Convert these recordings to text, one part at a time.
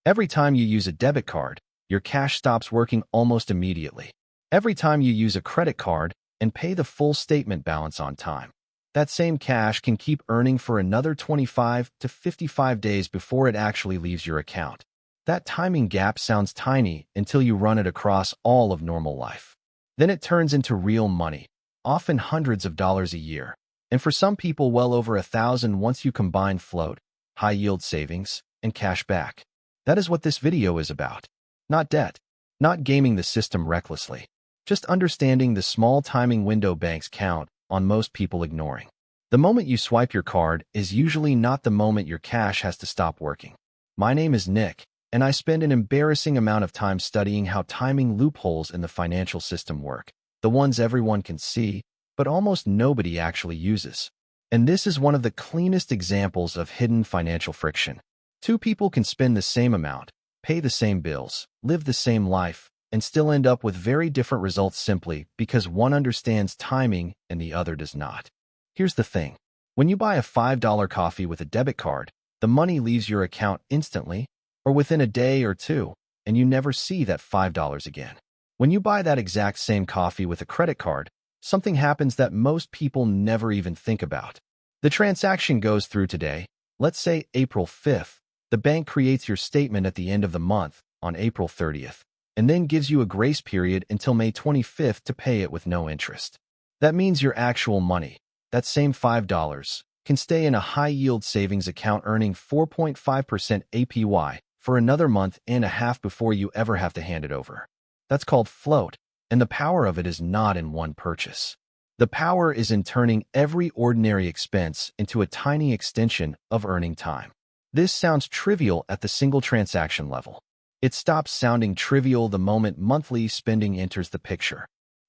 Every time you use a debit card, your cash stops working almost immediately. Every time you use a credit card and pay the full statement balance on time, that same cash can keep earning for another 25 to 55 days before it actually leaves your account. That timing gap sounds tiny until you run it across all of normal life. Then it turns into real money, often hundreds of dollars a year, and for some people well over 1,000 once you combine float, high-yield savings, and cash back. That is what this video is about. Not debt, not gaming the system recklessly, just understanding the small timing window banks count on most people ignoring. The moment you swipe your card is usually not the moment your cash has to stop working. My name is Nick, and I spend an embarrassing amount of time studying how timing loopholes in the financial system work, the ones everyone can see, but almost nobody actually uses. And this is one of the cleanest examples of hidden financial friction. Two people can spend the same amount, pay the same bills, live the same life, and still end up with very different results simply because one understands timing and the other does not. Here's the thing. When you buy a $5 coffee with a debit card, the money leaves your account instantly or within a day or two, and you never see that $5 again. When you buy that exact same coffee with a credit card, something happens that most people never even think about. The transaction goes through today, let's say April 5th. The bank creates your statement at the end of the month, on April 30th, and then gives you a grace period until May 25th to pay it with no interest. That means your actual money, that same $5, can stay in a high-yield savings account earning 4.5% APY for another month and a half before you ever have to hand it over. That's called float, and the power of it is not in one purchase. The power is in turning every ordinary expense into a tiny extension of earning time. This sounds trivial at the single transaction level. It stops sounding trivial the moment monthly spending enters the picture.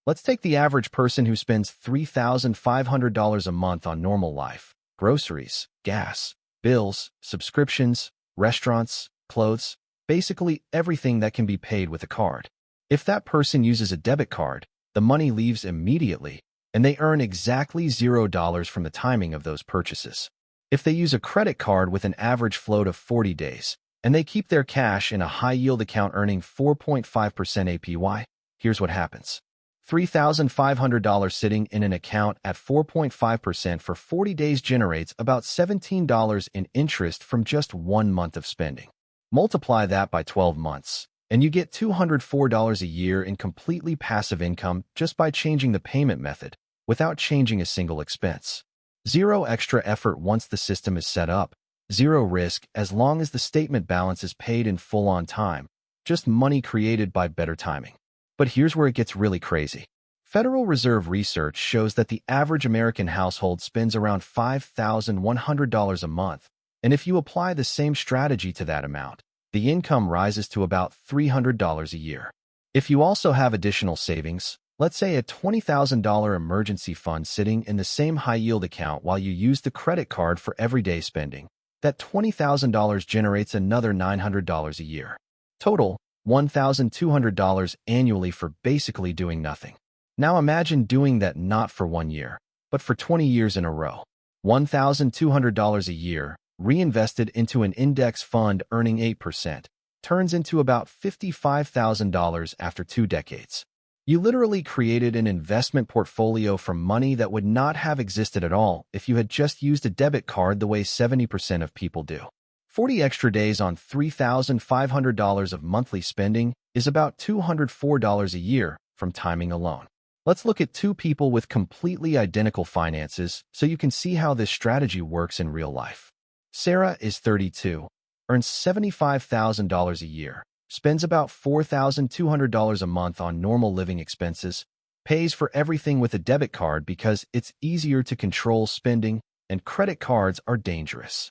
Let's take the average person who spends $3,500 a month on normal life: groceries, gas, bills, subscriptions, restaurants, clothes, basically everything that can be paid with a card. If that person uses a debit card, the money leaves immediately, and they earn exactly $0 from the timing of those purchases. If they use a credit card with an average float of 40 days, and they keep their cash in a high-yield account earning 4.5% APY, here's what happens. $3,500 sitting in an account at 4.5% for 40 days generates about $17 in interest from just 1 month of spending. Multiply that by 12 months, and you get $204 a year in completely passive income just by changing the payment method, without changing a single expense. Zero extra effort once the system is set up, zero risk as long as the statement balance is paid in full on time, just money created by better timing. But here's where it gets really crazy. Federal Reserve research shows that the average American household spends around $5,100 a month, and if you apply the same strategy to that amount, the income rises to about $300 a year. If you also have additional savings, let's say a $20,000 emergency fund sitting in the same high-yield account while you use the credit card for everyday spending, that $20,000 generates another $900 a year. Total, $1,200 annually for basically doing nothing. Now imagine doing that not for 1 year, but for 20 years in a row. $1,200 a year, reinvested into an index fund earning 8%, turns into about $55,000 after 2 decades. You literally created an investment portfolio from money that would not have existed at all if you had just used a debit card the way 70% of people do. 40 extra days on $3,500 of monthly spending is about $204 a year from timing alone. Let's look at two people with completely identical finances so you can see how this strategy works in real life. Sarah is 32, earns $75,000 a year, spends about $4,200 a month on normal living expenses, pays for everything with a debit card because it's easier to control spending, and credit cards are dangerous.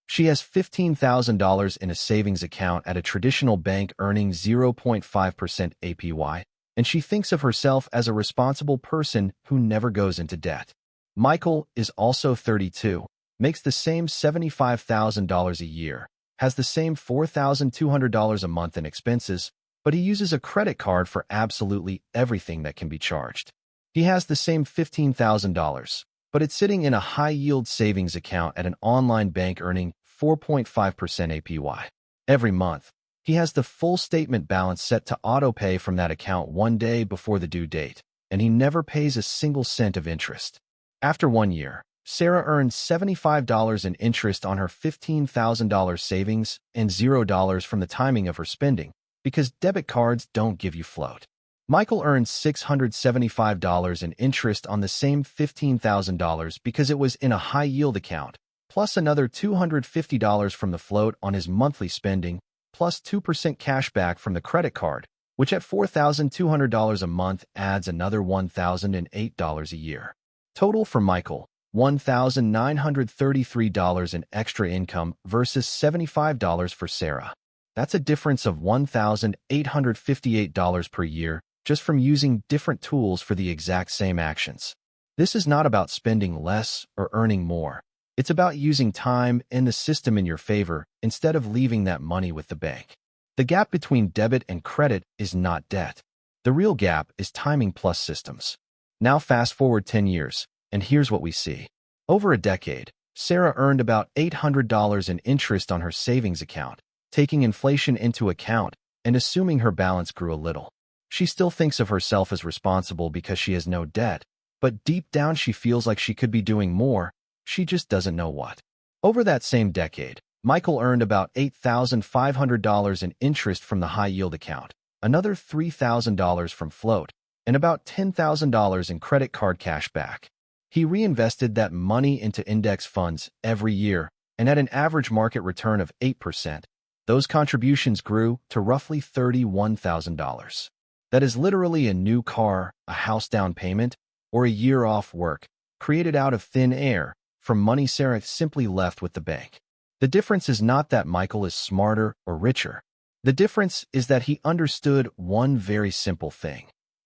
She has $15,000 in a savings account at a traditional bank earning 0.5% APY, and she thinks of herself as a responsible person who never goes into debt. Michael is also 32, makes the same $75,000 a year, has the same $4,200 a month in expenses, but he uses a credit card for absolutely everything that can be charged. He has the same $15,000, but it's sitting in a high-yield savings account at an online bank earning 4.5% APY. Every month, He has the full statement balance set to auto-pay from that account one day before the due date, and he never pays a single cent of interest. After 1 year, Sarah earned $75 in interest on her $15,000 savings and $0 from the timing of her spending, because debit cards don't give you float. Michael earned $675 in interest on the same $15,000 because it was in a high-yield account, plus another $250 from the float on his monthly spending, plus 2% cash back from the credit card, which at $4,200 a month adds another $1,008 a year. Total for Michael, $1,933 in extra income versus $75 for Sarah. That's a difference of $1,858 per year just from using different tools for the exact same actions. This is not about spending less or earning more. It's about using time and the system in your favor instead of leaving that money with the bank. The gap between debit and credit is not debt. The real gap is timing plus systems. Now fast forward 10 years, and here's what we see. Over a decade, Sarah earned about $800 in interest on her savings account, taking inflation into account and assuming her balance grew a little. She still thinks of herself as responsible because she has no debt, but deep down she feels like she could be doing more, she just doesn't know what. Over that same decade, Michael earned about $8,500 in interest from the high-yield account, another $3,000 from float, and about $10,000 in credit card cash back. He reinvested that money into index funds every year, and at an average market return of 8%, those contributions grew to roughly $31,000. That is literally a new car, a house down payment, or a year off work, created out of thin air, from money Sarah simply left with the bank. The difference is not that Michael is smarter or richer. The difference is that he understood one very simple thing.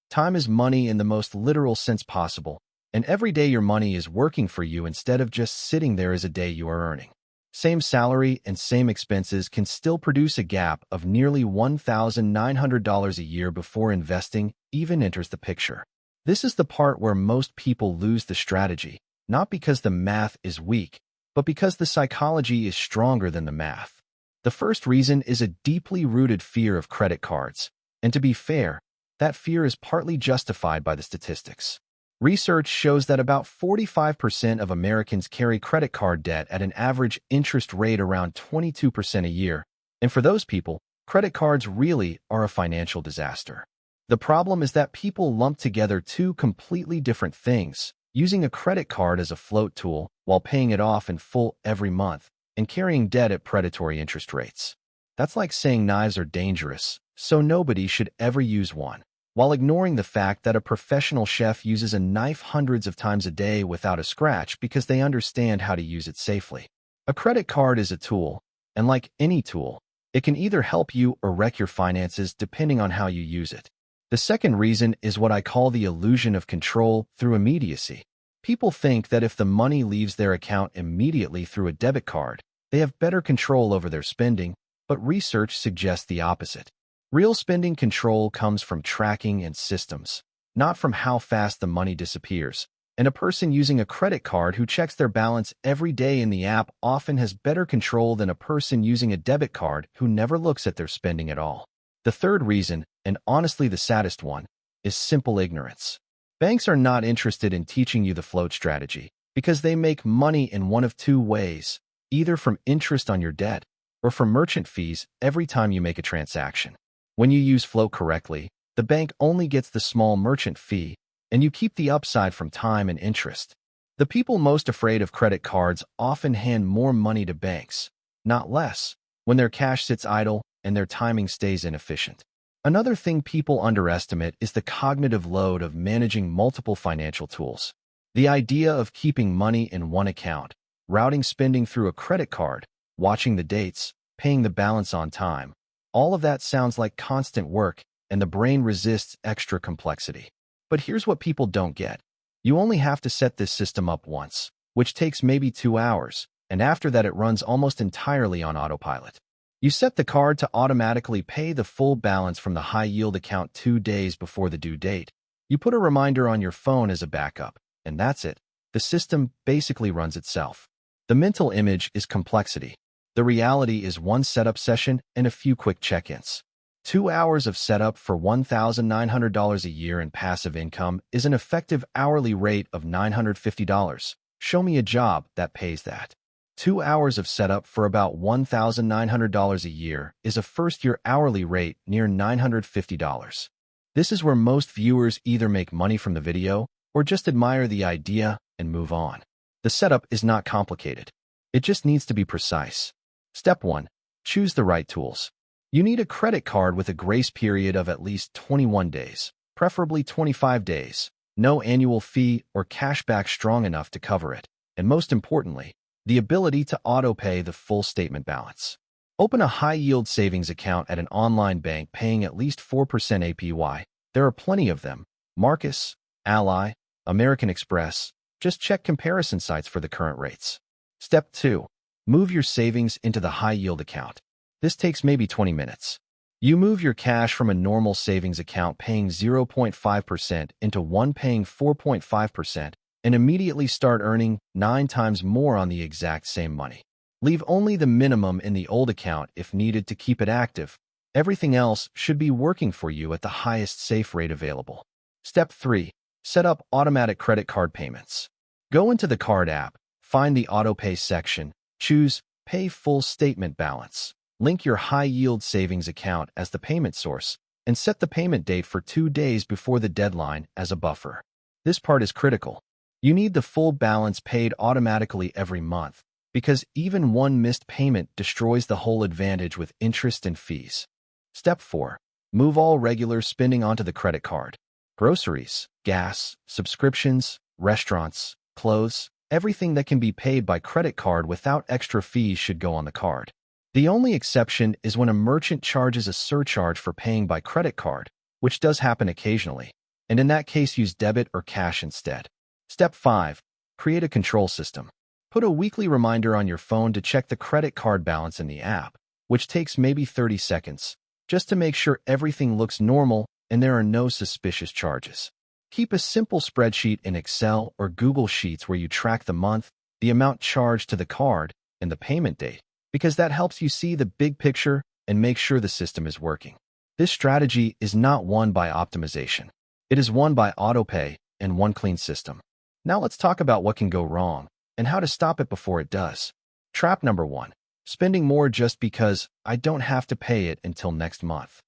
Time is money in the most literal sense possible, and every day your money is working for you instead of just sitting there is a day you are earning. Same salary and same expenses can still produce a gap of nearly $1,900 a year before investing even enters the picture. This is the part where most people lose the strategy, not because the math is weak, but because the psychology is stronger than the math. The first reason is a deeply rooted fear of credit cards, and to be fair, that fear is partly justified by the statistics. Research shows that about 45% of Americans carry credit card debt at an average interest rate around 22% a year, and for those people, credit cards really are a financial disaster. The problem is that people lump together two completely different things, using a credit card as a float tool while paying it off in full every month, and carrying debt at predatory interest rates. That's like saying knives are dangerous, so nobody should ever use one, while ignoring the fact that a professional chef uses a knife hundreds of times a day without a scratch because they understand how to use it safely. A credit card is a tool, and like any tool, it can either help you or wreck your finances depending on how you use it. The second reason is what I call the illusion of control through immediacy. People think that if the money leaves their account immediately through a debit card, they have better control over their spending, but research suggests the opposite. Real spending control comes from tracking and systems, not from how fast the money disappears. And a person using a credit card who checks their balance every day in the app often has better control than a person using a debit card who never looks at their spending at all. The third reason, and honestly the saddest one, is simple ignorance. Banks are not interested in teaching you the float strategy because they make money in one of two ways, either from interest on your debt or from merchant fees every time you make a transaction. When you use float correctly, the bank only gets the small merchant fee, and you keep the upside from time and interest. The people most afraid of credit cards often hand more money to banks, not less, when their cash sits idle and their timing stays inefficient. Another thing people underestimate is the cognitive load of managing multiple financial tools. The idea of keeping money in one account, routing spending through a credit card, watching the dates, paying the balance on time, all of that sounds like constant work, and the brain resists extra complexity. But here's what people don't get. You only have to set this system up once, which takes maybe 2 hours, and after that it runs almost entirely on autopilot. You set the card to automatically pay the full balance from the high-yield account 2 days before the due date. You put a reminder on your phone as a backup, and that's it. The system basically runs itself. The mental image is complexity. The reality is one setup session and a few quick check-ins. 2 hours of setup for $1,900 a year in passive income is an effective hourly rate of $950. Show me a job that pays that. 2 hours of setup for about $1,900 a year is a first-year hourly rate near $950. This is where most viewers either make money from the video or just admire the idea and move on. The setup is not complicated. It just needs to be precise. Step 1. Choose the right tools. You need a credit card with a grace period of at least 21 days, preferably 25 days, no annual fee or cashback strong enough to cover it, and most importantly, the ability to auto-pay the full statement balance. Open a high-yield savings account at an online bank paying at least 4% APY. There are plenty of them. Marcus, Ally, American Express. Just check comparison sites for the current rates. Step 2. Move your savings into the high-yield account. This takes maybe 20 minutes. You move your cash from a normal savings account paying 0.5% into one paying 4.5% and immediately start earning 9 times more on the exact same money. Leave only the minimum in the old account if needed to keep it active. Everything else should be working for you at the highest safe rate available. Step 3. Set up automatic credit card payments. Go into the card app, find the auto-pay section, choose Pay Full Statement Balance. Link your high-yield savings account as the payment source, and set the payment date for 2 days before the deadline as a buffer. This part is critical. You need the full balance paid automatically every month, because even one missed payment destroys the whole advantage with interest and fees. Step 4. Move all regular spending onto the credit card. Groceries, gas, subscriptions, restaurants, clothes, everything that can be paid by credit card without extra fees should go on the card. The only exception is when a merchant charges a surcharge for paying by credit card, which does happen occasionally, and in that case use debit or cash instead. Step 5. Create a control system. Put a weekly reminder on your phone to check the credit card balance in the app, which takes maybe 30 seconds, just to make sure everything looks normal and there are no suspicious charges. Keep a simple spreadsheet in Excel or Google Sheets where you track the month, the amount charged to the card, and the payment date, because that helps you see the big picture and make sure the system is working. This strategy is not won by optimization. It is won by autopay and one clean system. Now let's talk about what can go wrong and how to stop it before it does. Trap number 1. Spending more just because I don't have to pay it until next month.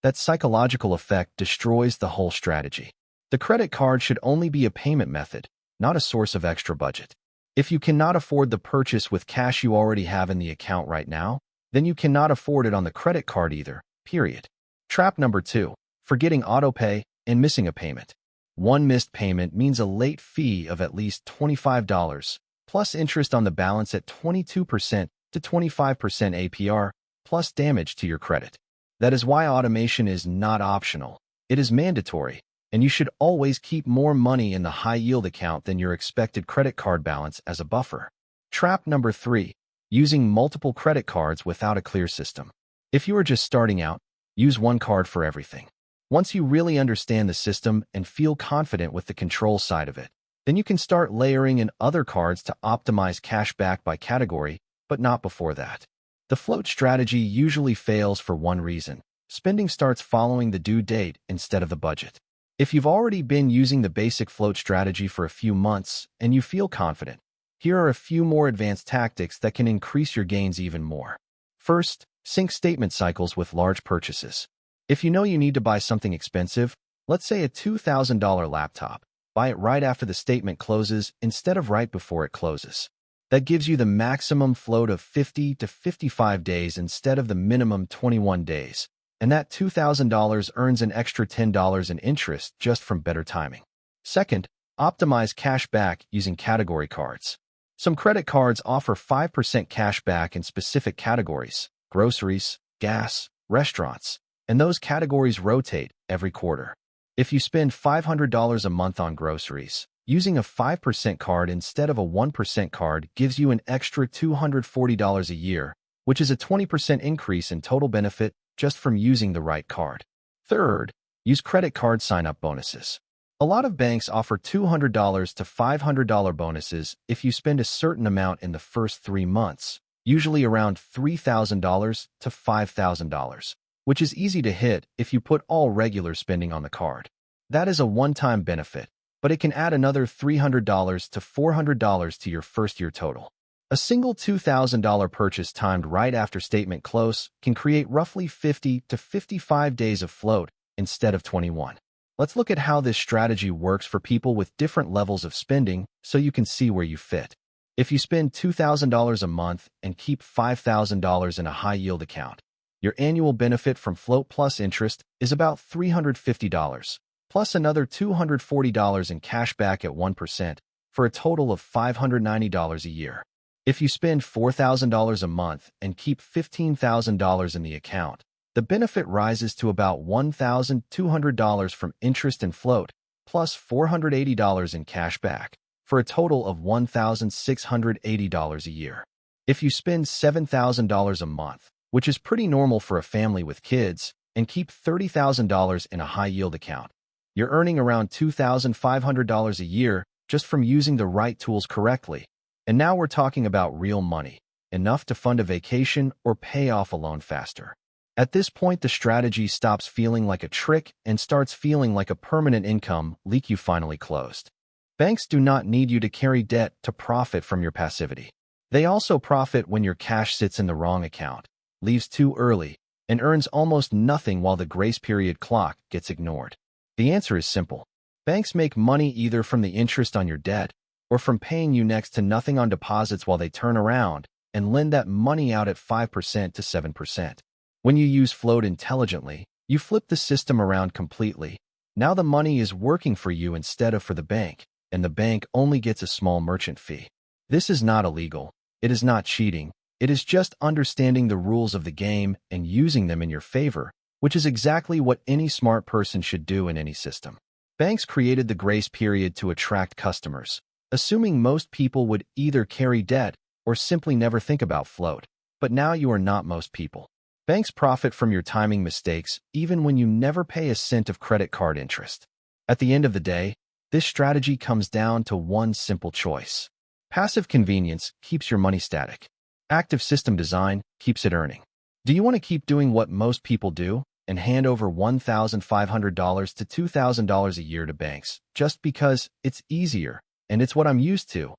That psychological effect destroys the whole strategy. The credit card should only be a payment method, not a source of extra budget. If you cannot afford the purchase with cash you already have in the account right now, then you cannot afford it on the credit card either, period. Trap number 2. Forgetting autopay and missing a payment. One missed payment means a late fee of at least $25, plus interest on the balance at 22% to 25% APR, plus damage to your credit. That is why automation is not optional. It is mandatory, and you should always keep more money in the high-yield account than your expected credit card balance as a buffer. Trap number 3. Using multiple credit cards without a clear system. If you are just starting out, use one card for everything. Once you really understand the system and feel confident with the control side of it, then you can start layering in other cards to optimize cash back by category, but not before that. The float strategy usually fails for one reason. Spending starts following the due date instead of the budget. If you've already been using the basic float strategy for a few months and you feel confident, here are a few more advanced tactics that can increase your gains even more. First, sync statement cycles with large purchases. If you know you need to buy something expensive, let's say a $2,000 laptop, buy it right after the statement closes instead of right before it closes. That gives you the maximum float of 50 to 55 days instead of the minimum 21 days. And that $2,000 earns an extra $10 in interest just from better timing. Second, optimize cash back using category cards. Some credit cards offer 5% cash back in specific categories: groceries, gas, restaurants, and those categories rotate every quarter. If you spend $500 a month on groceries, using a 5% card instead of a 1% card gives you an extra $240 a year, which is a 20% increase in total benefit just from using the right card. Third, use credit card sign-up bonuses. A lot of banks offer $200 to $500 bonuses if you spend a certain amount in the first 3 months, usually around $3,000 to $5,000, which is easy to hit if you put all regular spending on the card. That is a one-time benefit, but it can add another $300 to $400 to your first-year total. A single $2,000 purchase timed right after statement close can create roughly 50 to 55 days of float instead of 21. Let's look at how this strategy works for people with different levels of spending so you can see where you fit. If you spend $2,000 a month and keep $5,000 in a high-yield account, your annual benefit from float plus interest is about $350, plus another $240 in cash back at 1%, for a total of $590 a year. If you spend $4,000 a month and keep $15,000 in the account, the benefit rises to about $1,200 from interest and float, plus $480 in cash back, for a total of $1,680 a year. If you spend $7,000 a month, which is pretty normal for a family with kids, and keep $30,000 in a high-yield account, you're earning around $2,500 a year just from using the right tools correctly. And now we're talking about real money, enough to fund a vacation or pay off a loan faster. At this point, the strategy stops feeling like a trick and starts feeling like a permanent income leak you finally closed. Banks do not need you to carry debt to profit from your passivity. They also profit when your cash sits in the wrong account, leaves too early, and earns almost nothing while the grace period clock gets ignored. The answer is simple. Banks make money either from the interest on your debt or from paying you next to nothing on deposits while they turn around and lend that money out at 5% to 7%. When you use float intelligently, you flip the system around completely. Now the money is working for you instead of for the bank, and the bank only gets a small merchant fee. This is not illegal. It is not cheating. It is just understanding the rules of the game and using them in your favor, which is exactly what any smart person should do in any system. Banks created the grace period to attract customers, assuming most people would either carry debt or simply never think about float. But now you are not most people. Banks profit from your timing mistakes even when you never pay a cent of credit card interest. At the end of the day, this strategy comes down to one simple choice. Passive convenience keeps your money static. Active system design keeps it earning. Do you want to keep doing what most people do and hand over $1,500 to $2,000 a year to banks just because it's easier and it's what I'm used to?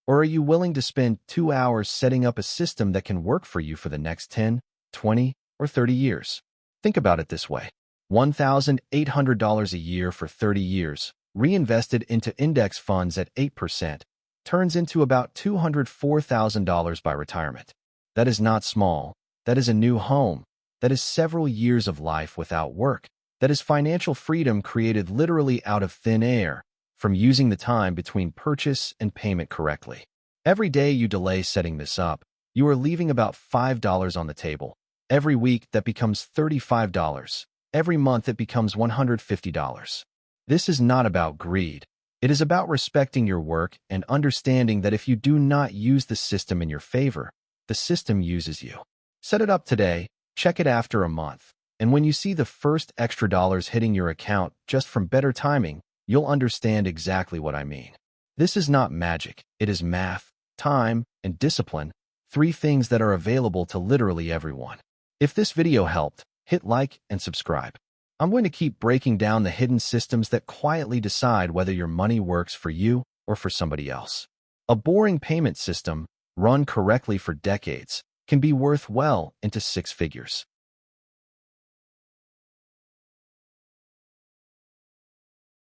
Or are you willing to spend 2 hours setting up a system that can work for you for the next 10, 20, or 30 years? Think about it this way. $1,800 a year for 30 years, reinvested into index funds at 8%, turns into about $204,000 by retirement. That is not small. That is a new home. That is several years of life without work. That is financial freedom created literally out of thin air, from using the time between purchase and payment correctly. Every day you delay setting this up, you are leaving about $5 on the table. Every week, that becomes $35. Every month, it becomes $150. This is not about greed. It is about respecting your work and understanding that if you do not use the system in your favor, the system uses you. Set it up today, check it after a month, and when you see the first extra dollars hitting your account just from better timing, you'll understand exactly what I mean. This is not magic. It is math, time, and discipline, 3 things that are available to literally everyone. If this video helped, hit like and subscribe. I'm going to keep breaking down the hidden systems that quietly decide whether your money works for you or for somebody else. A boring payment system, run correctly for decades, can be worth well into 6 figures.